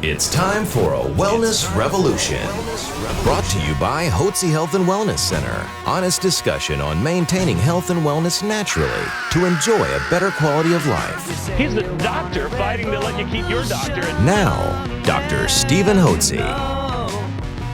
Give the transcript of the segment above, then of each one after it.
It's time for a Wellness Revolution. Brought to you by Hotze Health and Wellness Center. Honest discussion on maintaining health and wellness naturally to enjoy a better quality of life. He's the doctor fighting to let you keep your doctorate. Now, Dr. Stephen Hotze.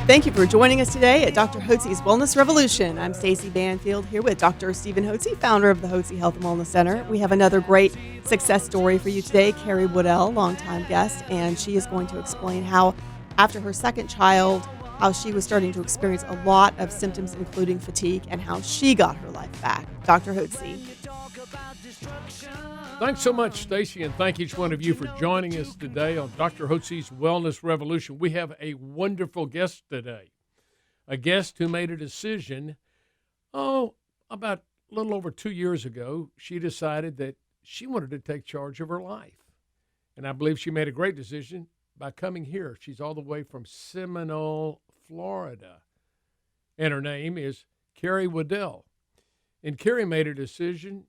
Thank you for joining us today at Dr. Hotze's Wellness Revolution. I'm Stacey Banfield here with Dr. Stephen Hotze, founder of the Hotze Health and Wellness Center. We have another great success story for you today. Carrie Wooddell, longtime guest, and she is going to explain how, after her second child, how she was starting to experience a lot of symptoms, including fatigue, and how she got her life back. Dr. Hotze. Thanks so much, Stacey, and thank each one of you for joining us today on Dr. Hotze's Wellness Revolution. We have a wonderful guest today, a guest who made a decision, about a little over 2 years ago. She decided that she wanted to take charge of her life, and I believe she made a great decision by coming here. She's all the way from Seminole, Florida, and her name is Carrie Wooddell. And Carrie made a decision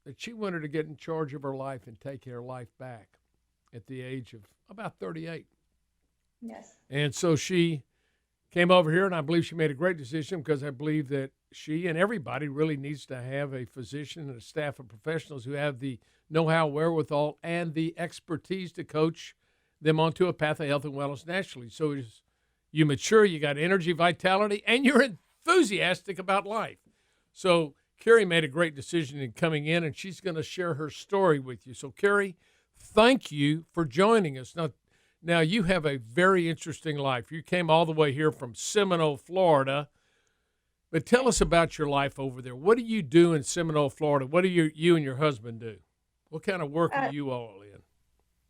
that she wanted to get in charge of her life and take her life back at the age of about 38. Yes. And so she came over here, and I believe she made a great decision because I believe that she and everybody really needs to have a physician and a staff of professionals who have the know-how, wherewithal, and the expertise to coach them onto a path of health and wellness naturally. So as you mature, you got energy, vitality, and you're enthusiastic about life. So Carrie made a great decision in coming in, and she's going to share her story with you. So, Carrie, thank you for joining us. Now you have a very interesting life. You came all the way here from Seminole, Florida. But tell us about your life over there. What do you do in Seminole, Florida? What do you and your husband do? What kind of work are you all in?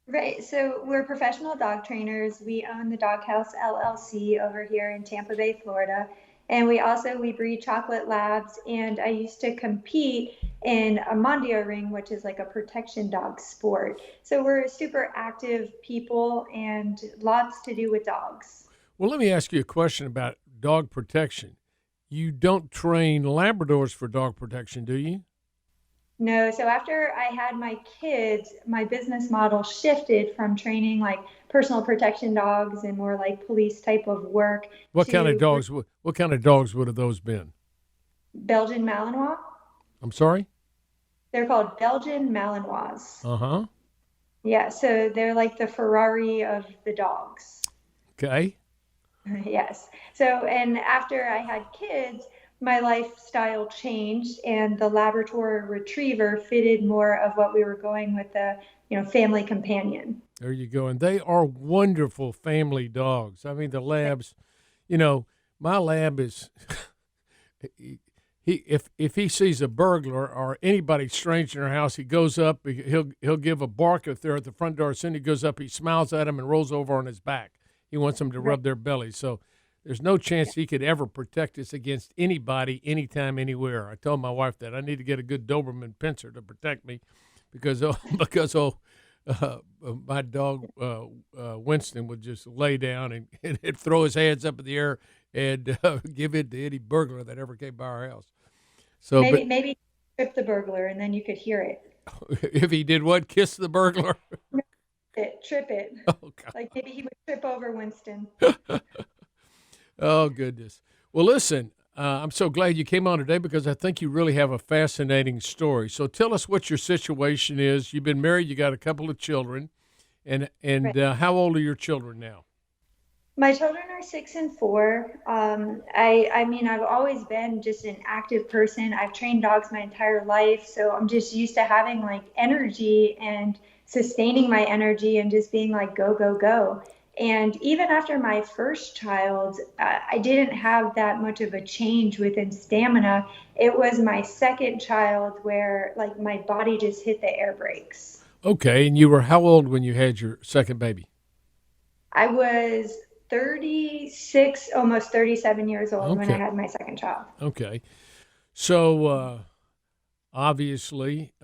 Right. So we're professional dog trainers. We own the Dog House LLC over here in Tampa Bay, Florida. And we breed chocolate labs, and I used to compete in a Mondio ring, which is like a protection dog sport. So we're super active people and lots to do with dogs. Well, let me ask you a question about dog protection. You don't train Labradors for dog protection, do you? No. So after I had my kids, my business model shifted from training like personal protection dogs and more like police type of work. What kind of dogs would have those been? Belgian Malinois. I'm sorry? They're called Belgian Malinois. Uh-huh. Yeah, so they're like the Ferrari of the dogs. Okay. Yes. So, and after I had kids, my lifestyle changed, and the Labrador Retriever fitted more of what we were going with the, family companion. There you go. And they are wonderful family dogs. I mean, the labs, my lab is, if he sees a burglar or anybody strange in our house, he goes up, he'll give a bark if they're at the front door. As soon as he goes up, he smiles at them and rolls over on his back. He wants them to rub their belly. So there's no chance he could ever protect us against anybody, anytime, anywhere. I told my wife that I need to get a good Doberman pincer to protect me because my dog Winston would just lay down and he'd throw his hands up in the air and give in to any burglar that ever came by our house. So maybe trip the burglar and then you could hear it. If he did what? Kiss the burglar? Trip it. Oh, God. Like maybe he would trip over Winston. Oh, goodness. Well, listen, I'm so glad you came on today because I think you really have a fascinating story. So tell us what your situation is. You've been married. You got a couple of children. And Right. How old are your children now? My children are 6 and 4. I've always been just an active person. I've trained dogs my entire life. So I'm just used to having like energy and sustaining my energy and just being like, go, go, go. And even after my first child, I didn't have that much of a change within stamina. It was my second child where like my body just hit the air brakes. Okay. And you were how old when you had your second baby? I was 36, almost 37 years old when I had my second child. Okay. So obviously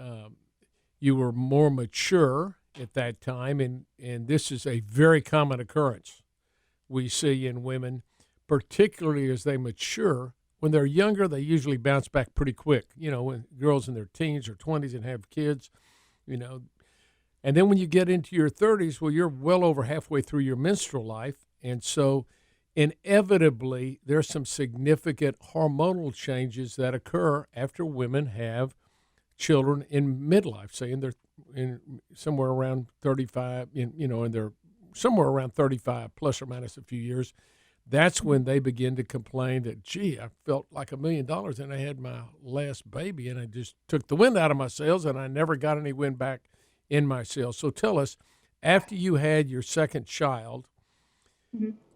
you were more mature at that time, and this is a very common occurrence we see in women, particularly as they mature. When they're younger, they usually bounce back pretty quick. When girls in their teens or 20s and have kids, And then when you get into your 30s, well, you're well over halfway through your menstrual life. And so inevitably, there's some significant hormonal changes that occur after women have children in midlife, say in somewhere around 35, and they're somewhere around 35 plus or minus a few years. That's when they begin to complain that, gee, I felt like $1 million and I had my last baby and I just took the wind out of my sails and I never got any wind back in my sails. So tell us, after you had your second child,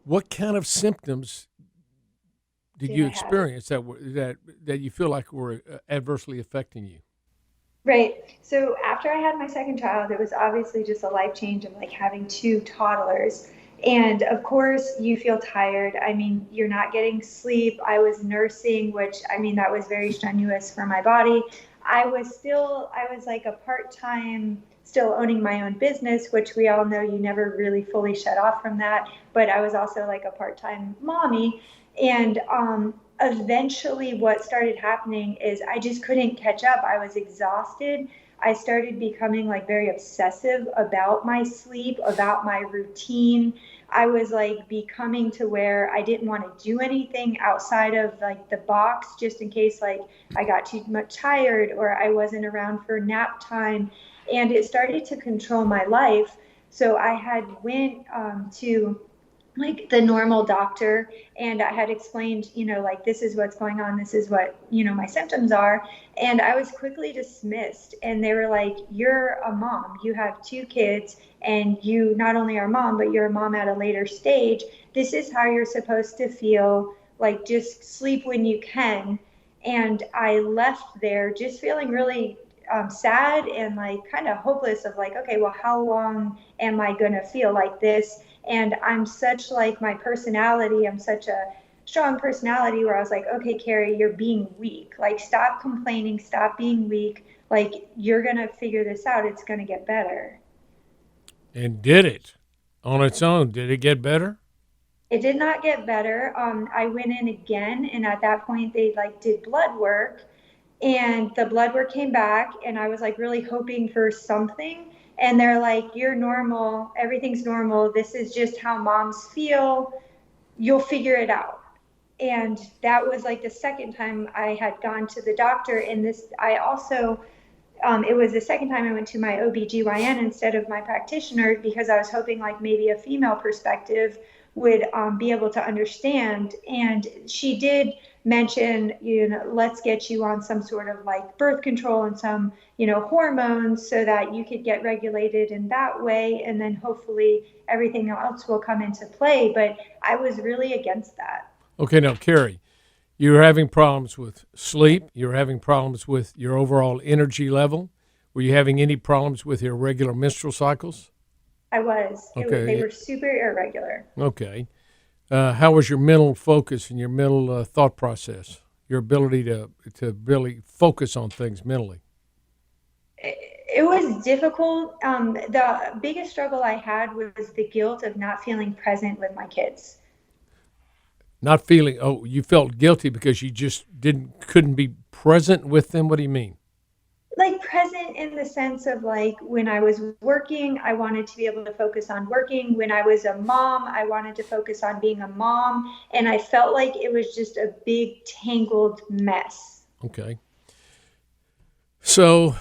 what kind of symptoms did you experience that you feel like were adversely affecting you? Right. So after I had my second child, it was obviously just a life change of like having two toddlers. And of course, you feel tired. I mean, you're not getting sleep. I was nursing, which, I mean, that was very strenuous for my body. I was like a part-time, still owning my own business, which we all know you never really fully shut off from that. But I was also like a part-time mommy. And eventually what started happening is I just couldn't catch up. I was exhausted. I started becoming like very obsessive about my sleep, about my routine. I was like becoming to where I didn't want to do anything outside of like the box, just in case like I got too much tired or I wasn't around for nap time. And it started to control my life. So I had went to like the normal doctor, and I had explained, like, this is what's going on. This is what, my symptoms are. And I was quickly dismissed. And they were like, you're a mom, you have two kids, and you not only are a mom, but you're a mom at a later stage. This is how you're supposed to feel, like, just sleep when you can. And I left there just feeling really sad and like kind of hopeless of like, okay, well, how long am I going to feel like this? And I'm such like my personality, I'm such a strong personality where I was like, okay, Carrie, you're being weak. Like, stop complaining, stop being weak. Like, you're going to figure this out. It's going to get better. And did it on its own? Did it get better? It did not get better. I went in again, and at that point they like did blood work, and the blood work came back, and I was like really hoping for something. And they're like, you're normal. Everything's normal. This is just how moms feel. You'll figure it out. And that was like the second time I had gone to the doctor. And I also, it was the second time I went to my OBGYN instead of my practitioner, because I was hoping like maybe a female perspective would be able to understand. And she did mention, let's get you on some sort of like birth control and some, hormones so that you could get regulated in that way. And then hopefully everything else will come into play. But I was really against that. Okay, now, Carrie, you were having problems with sleep. You were having problems with your overall energy level. Were you having any problems with your regular menstrual cycles? I was. Okay. They were super irregular. Okay. How was your mental focus and your mental thought process, your ability to really focus on things mentally? It was difficult. The biggest struggle I had was the guilt of not feeling present with my kids. Not feeling, you felt guilty because you just couldn't be present with them? What do you mean? Like present in the sense of like when I was working, I wanted to be able to focus on working. When I was a mom, I wanted to focus on being a mom. And I felt like it was just a big tangled mess. Okay. So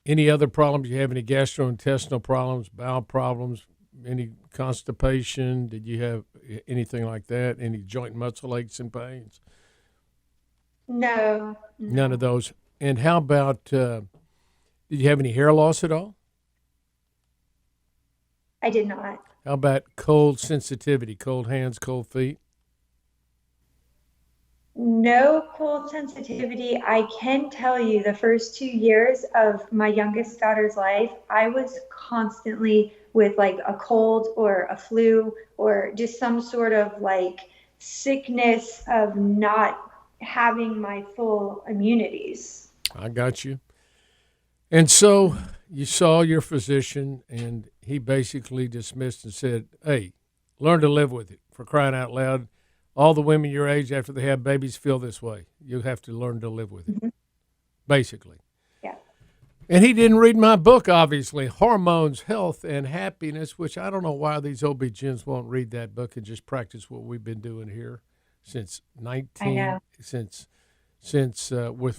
any other problems? You have any gastrointestinal problems, bowel problems, any constipation? Did you have anything like that? Any joint muscle aches and pains? No. None of those. And how about, did you have any hair loss at all? I did not. How about cold sensitivity, cold hands, cold feet? No cold sensitivity. I can tell you the first 2 years of my youngest daughter's life, I was constantly with like a cold or a flu or just some sort of like sickness of not having my full immunities. I got you. And so you saw your physician, and he basically dismissed and said, hey, learn to live with it, for crying out loud. All the women your age after they have babies feel this way. You have to learn to live with it, basically. Yeah. And he didn't read my book, obviously, Hormones, Health, and Happiness, which I don't know why these OB-GYNs won't read that book and just practice what we've been doing here since with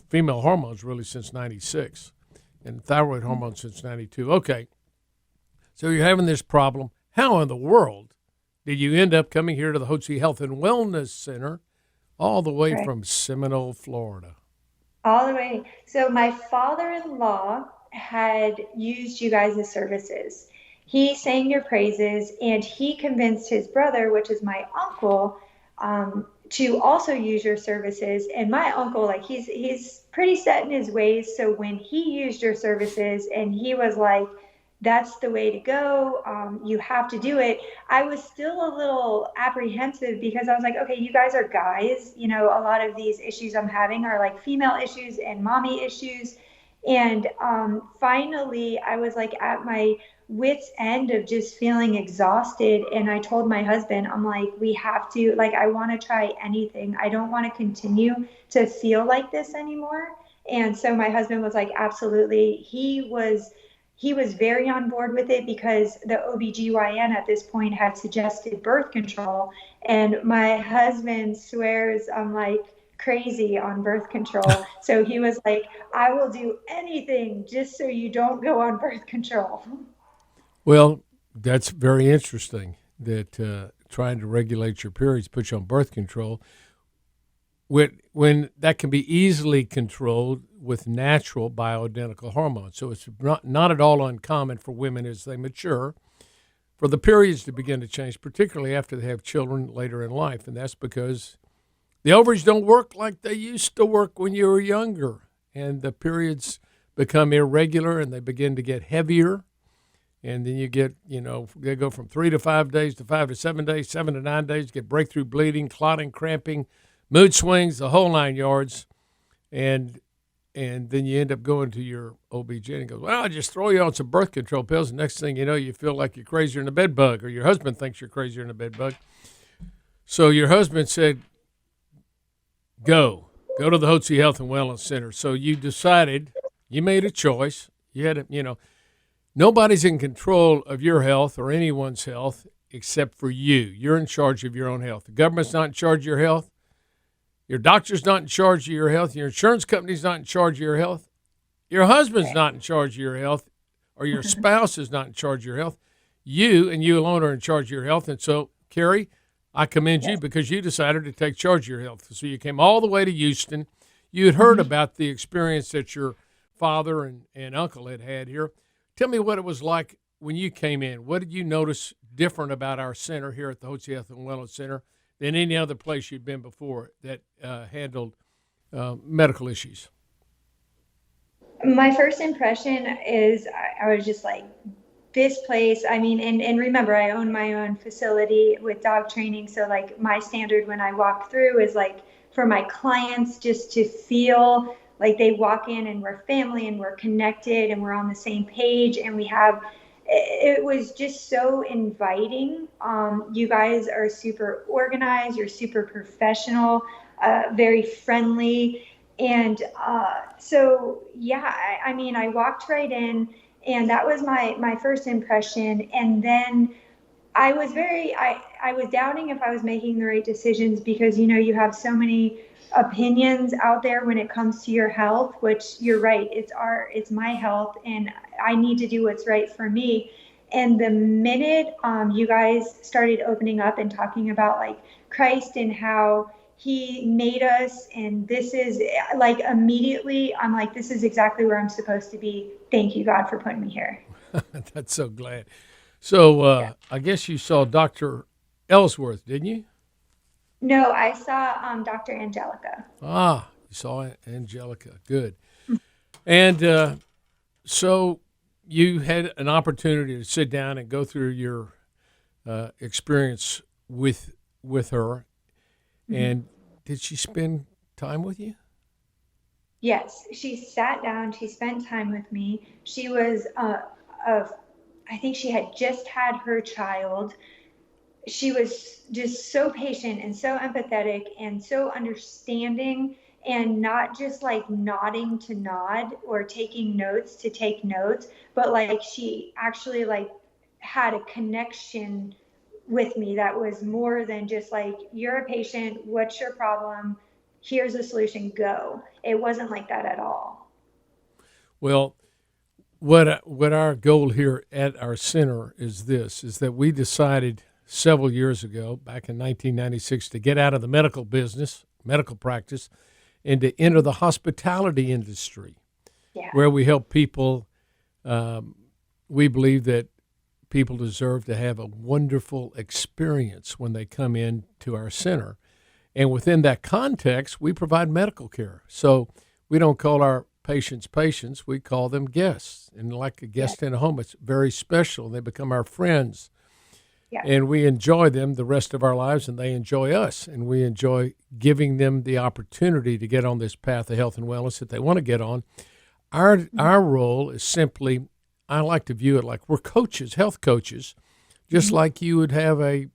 female hormones, really since 96, and thyroid hormones since 92. Okay, so you're having this problem. How in the world did you end up coming here to the Hotze Health and Wellness Center all the way from Seminole, Florida? All the way. So my father-in-law had used you guys' services. He sang your praises, and he convinced his brother, which is my uncle, to also use your services. And my uncle, like he's pretty set in his ways. So when he used your services and he was like, that's the way to go. You have to do it. I was still a little apprehensive because I was like, okay, you guys are guys. You know, a lot of these issues I'm having are like female issues and mommy issues. And finally, I was like at my wit's end of just feeling exhausted. And I told my husband, I'm like, we have to, like, I want to try anything. I don't want to continue to feel like this anymore. And so my husband was like, absolutely. He was very on board with it because the OBGYN at this point had suggested birth control. And my husband swears I'm like crazy on birth control. So he was like, I will do anything just so you don't go on birth control. Well, that's very interesting that trying to regulate your periods puts you on birth control when that can be easily controlled with natural bioidentical hormones. So it's not at all uncommon for women as they mature for the periods to begin to change, particularly after they have children later in life. And that's because the ovaries don't work like they used to work when you were younger. And the periods become irregular and they begin to get heavier. And then you get, they go from 3 to 5 days to 5 to 7 days, 7 to 9 days, get breakthrough bleeding, clotting, cramping, mood swings, the whole 9 yards. And then you end up going to your OB-GYN and goes, well, I'll just throw you on some birth control pills. And next thing you know, you feel like you're crazier than a bed bug, or your husband thinks you're crazier than a bed bug. So your husband said, go to the Hotze Health and Wellness Center. So you decided, you made a choice. You had nobody's in control of your health or anyone's health except for you. You're in charge of your own health. The government's not in charge of your health. Your doctor's not in charge of your health. Your insurance company's not in charge of your health. Your husband's not in charge of your health, or your spouse is not in charge of your health. You and you alone are in charge of your health. And so, Carrie, I commend you because you decided to take charge of your health. So you came all the way to Houston. You had heard about the experience that your father and uncle had here. Tell me what it was like when you came in. What did you notice different about our center here at the Hotze Health and Wellness Center than any other place you'd been before that handled medical issues? My first impression is I was just like, this place, I mean, and remember, I own my own facility with dog training. So like my standard when I walk through is like for my clients just to feel like they walk in and we're family and we're connected and we're on the same page and it was just so inviting. You guys are super organized, you're super professional, very friendly. And so, yeah, I mean, I walked right in and that was my first impression. And then I was I was doubting if I was making the right decisions because, you have so many opinions out there when it comes to your health, which you're right. It's my health and I need to do what's right for me. And the minute you guys started opening up and talking about like Christ and how he made us, and this is like immediately I'm like, this is exactly where I'm supposed to be. Thank you, God, for putting me here. That's so glad. So yeah. I guess you saw Dr. Ellsworth, didn't you? No, I saw Dr. Angelica. Ah, you saw Angelica. Good. And so you had an opportunity to sit down and go through your experience with her. Mm-hmm. And did she spend time with you? Yes, she sat down. She spent time with me. She was, I think she had just had her child. She was just so patient and so empathetic and so understanding. and not just like nodding to nod or taking notes to take notes, but like she actually like had a connection with me that was more than just like, you're a patient, what's your problem? Here's a solution, go. It wasn't like that at all. Well, what our goal here at our center is this, is that we decided several years ago, back in 1996, to get out of the medical business, medical practice, and to enter the hospitality industry, where we help people. We believe that people deserve to have a wonderful experience when they come in to our center. And within that context, we provide medical care. So we don't call our patients, we call them guests. And like a guest in a home, it's very special. They become our friends. And we enjoy them the rest of our lives, and they enjoy us. And we enjoy giving them the opportunity to get on this path of health and wellness that they want to get on. Our role is simply, I like to view it like we're coaches, health coaches, just like you would have a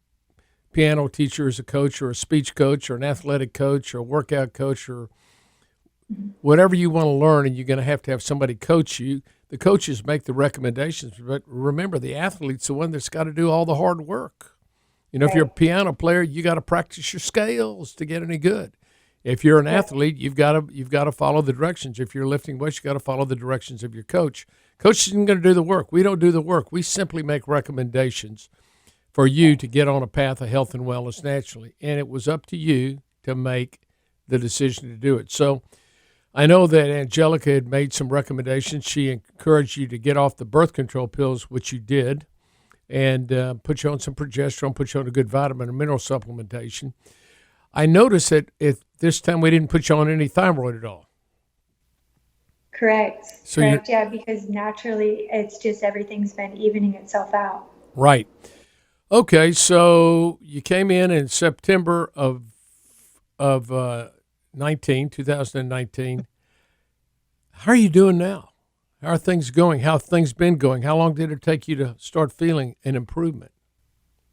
piano teacher as a coach, or a speech coach, or an athletic coach, or a workout coach, or whatever you want to learn, and you're going to have somebody coach you. The coaches make the recommendations, but remember, the athlete's the one that's got to do all the hard work. You know, if you're a piano player, you got to practice your scales to get any good. If you're an athlete, you've got to follow the directions. If you're lifting weights, you got to follow the directions of your coach. Coach isn't going to do the work. We don't do the work. We simply make recommendations for you to get on a path of health and wellness naturally. And it was up to you to make the decision to do it. So I know that Angelica had made some recommendations. She encouraged you to get off the birth control pills, which you did, and put you on some progesterone, put you on a good vitamin and mineral supplementation. I noticed that this time we didn't put you on any thyroid at all. Correct. Yeah, because naturally it's just everything's been evening itself out. Right. Okay, so you came in September of 2019. How are you doing now? How are things going? How have things been going? How long did it take you to start feeling an improvement?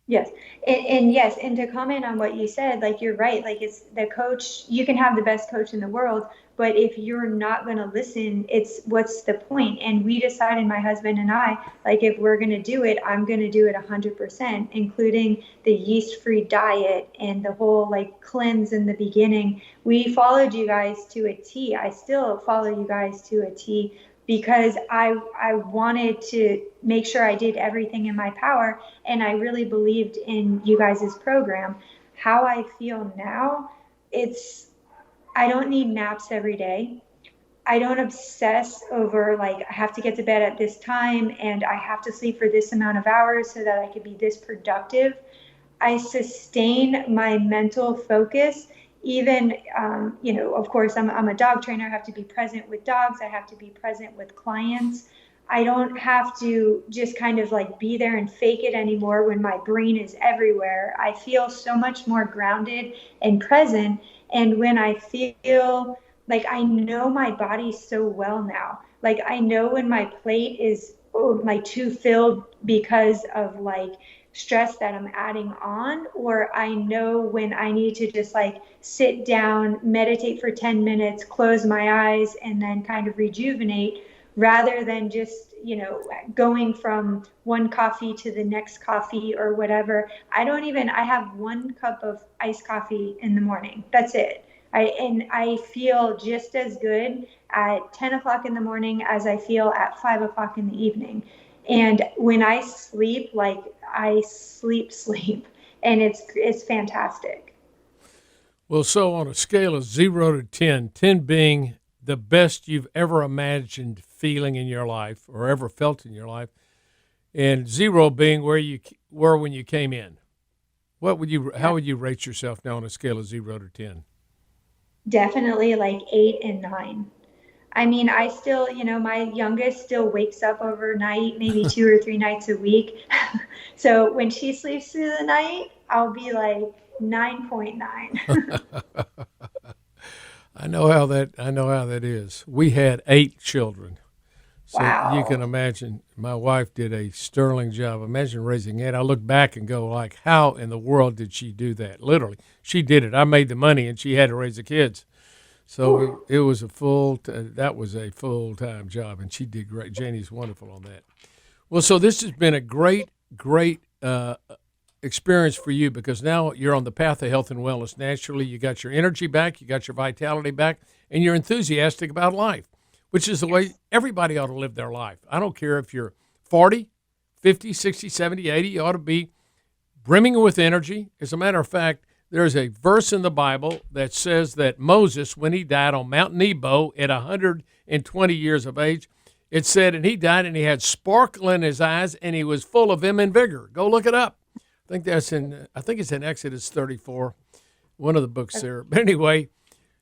Yes. And yes, and to comment on what you said, like, you're right. Like, it's the coach, you can have the best coach in the world, but if you're not going to listen, what's the point? And we decided, my husband and I, like, if we're going to do it, I'm going to do it 100%, including the yeast-free diet and the whole like cleanse in the beginning. We followed you guys to a T. I still follow you guys to a T, because I wanted to make sure I did everything in my power, and I really believed in you guys' program. How I feel now, I don't need naps every day. I don't obsess over, like, I have to get to bed at this time and I have to sleep for this amount of hours so that I could be this productive. I sustain my mental focus. Even, of course, I'm a dog trainer. I have to be present with dogs. I have to be present with clients. I don't have to just kind of like be there and fake it anymore when my brain is everywhere. I feel so much more grounded and present. And when I feel like, I know my body so well now. Like, I know when my plate is like too filled because of like stress that I'm adding on, or I know when I need to just like sit down, meditate for 10 minutes, close my eyes, and then kind of rejuvenate, rather than just, going from one coffee to the next coffee or whatever. I have 1 cup of iced coffee in the morning. That's it. I feel just as good at 10 o'clock in the morning as I feel at 5 o'clock in the evening. And when I sleep, like, I sleep, and it's fantastic. Well, so on a scale of 0 to 10, 10 being the best you've ever imagined feeling in your life or ever felt in your life, and 0 being where you were when you came in, how would you rate yourself now on a scale of 0 to 10? Definitely like 8 and 9. I mean, I still, my youngest still wakes up overnight, maybe 2 or 3 nights a week. So when she sleeps through the night, I'll be like 9.9. I know how that is. We had 8 children. So wow. You can imagine, my wife did a sterling job. Imagine raising 8. I look back and go, like, how in the world did she do that? Literally, she did it. I made the money and she had to raise the kids. So it was that was a full-time job, and she did great. Janie's wonderful on that. Well, so this has been a great experience for you, because now you're on the path of health and wellness naturally. You got your energy back, you got your vitality back, and you're enthusiastic about life, which is the way everybody ought to live their life. I don't care if you're 40, 50, 60, 70, 80, you ought to be brimming with energy. As a matter of fact, there's a verse in the Bible that says that Moses, when he died on Mount Nebo at 120 years of age, it said, and he died and he had sparkle in his eyes and he was full of vim and vigor. Go look it up. I think it's in Exodus 34, one of the books there. But anyway,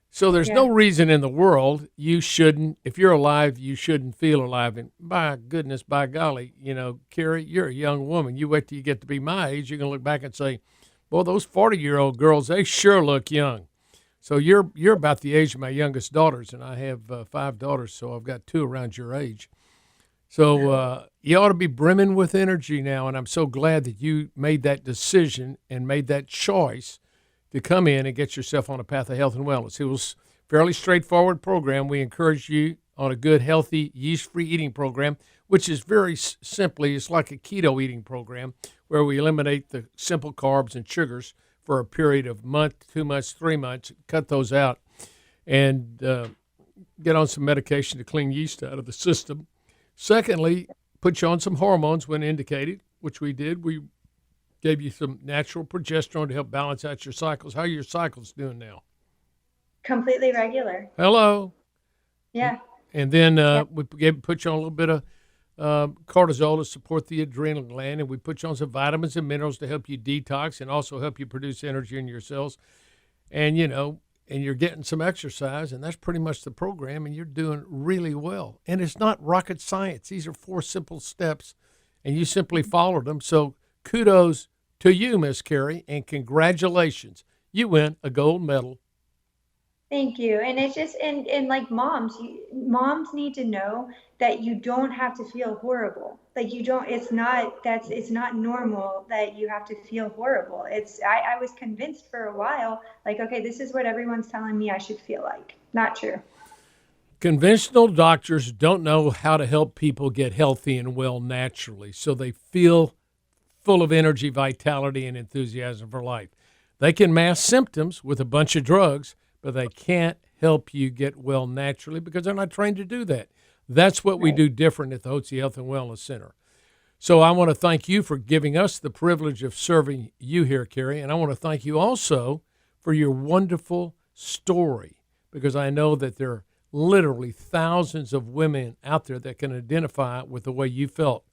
so there's no reason in the world you shouldn't, if you're alive, you shouldn't feel alive. And by goodness, by golly, Carrie, you're a young woman. You wait till you get to be my age, you're going to look back and say, well, those 40-year-old girls, they sure look young. So you're about the age of my youngest daughters, and I have 5 daughters, so I've got 2 around your age. So you ought to be brimming with energy now, and I'm so glad that you made that decision and made that choice to come in and get yourself on a path of health and wellness. It was a fairly straightforward program. We encourage you on a good, healthy, yeast-free eating program, which is very simply, it's like a keto eating program where we eliminate the simple carbs and sugars for a period of month, 2 months, 3 months, cut those out, and get on some medication to clean yeast out of the system. Secondly, put you on some hormones when indicated, which we did. We gave you some natural progesterone to help balance out your cycles. How are your cycles doing now? Completely regular. Hello. Yeah. And then we put you on a little bit of cortisol to support the adrenal gland, and we put you on some vitamins and minerals to help you detox and also help you produce energy in your cells. And, and you're getting some exercise, and that's pretty much the program, and you're doing really well. And it's not rocket science. These are 4 simple steps, and you simply followed them. So kudos to you, Miss Carrie, and congratulations. You win a gold medal. Thank you. And it's just, and like moms need to know that you don't have to feel horrible. Like it's not normal that you have to feel horrible. I was convinced for a while, like, okay, this is what everyone's telling me I should feel like. Not true. Conventional doctors don't know how to help people get healthy and well naturally, so they feel full of energy, vitality, and enthusiasm for life. They can mask symptoms with a bunch of drugs, but they can't help you get well naturally because they're not trained to do that. That's what we do different at the Hotze Health and Wellness Center. So I want to thank you for giving us the privilege of serving you here, Carrie, and I want to thank you also for your wonderful story, because I know that there are literally thousands of women out there that can identify with the way you felt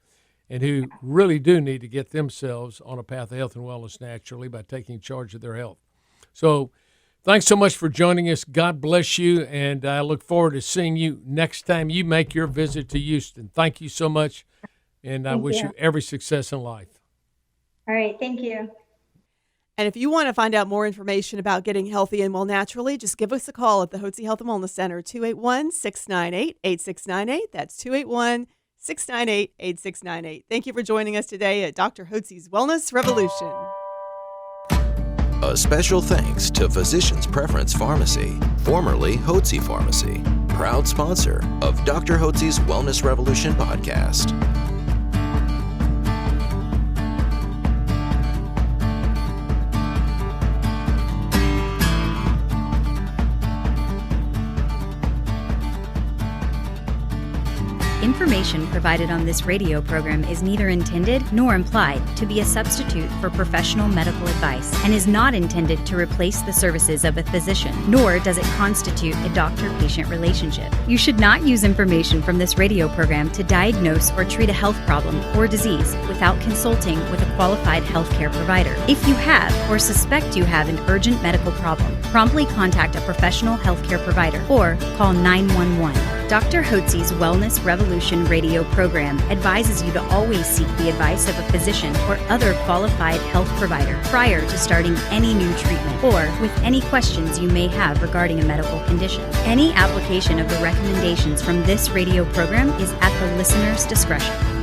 and who really do need to get themselves on a path of health and wellness naturally by taking charge of their health. So thanks so much for joining us. God bless you, and I look forward to seeing you next time you make your visit to Houston. Thank you so much, and I wish you every success in life. All right, thank you. And if you want to find out more information about getting healthy and well naturally, just give us a call at the Hotze Health and Wellness Center, 281-698-8698. That's 281-698-8698. Thank you for joining us today at Dr. Hotze's Wellness Revolution. A special thanks to Physicians Preference Pharmacy, formerly Hotze Pharmacy, proud sponsor of Dr. Hotze's Wellness Revolution podcast. Information provided on this radio program is neither intended nor implied to be a substitute for professional medical advice and is not intended to replace the services of a physician, nor does it constitute a doctor-patient relationship. You should not use information from this radio program to diagnose or treat a health problem or disease without consulting with a qualified healthcare provider. If you have or suspect you have an urgent medical problem, promptly contact a professional healthcare provider or call 911. Dr. Hotze's Wellness Revolution radio program advises you to always seek the advice of a physician or other qualified health provider prior to starting any new treatment or with any questions you may have regarding a medical condition. Any application of the recommendations from this radio program is at the listener's discretion.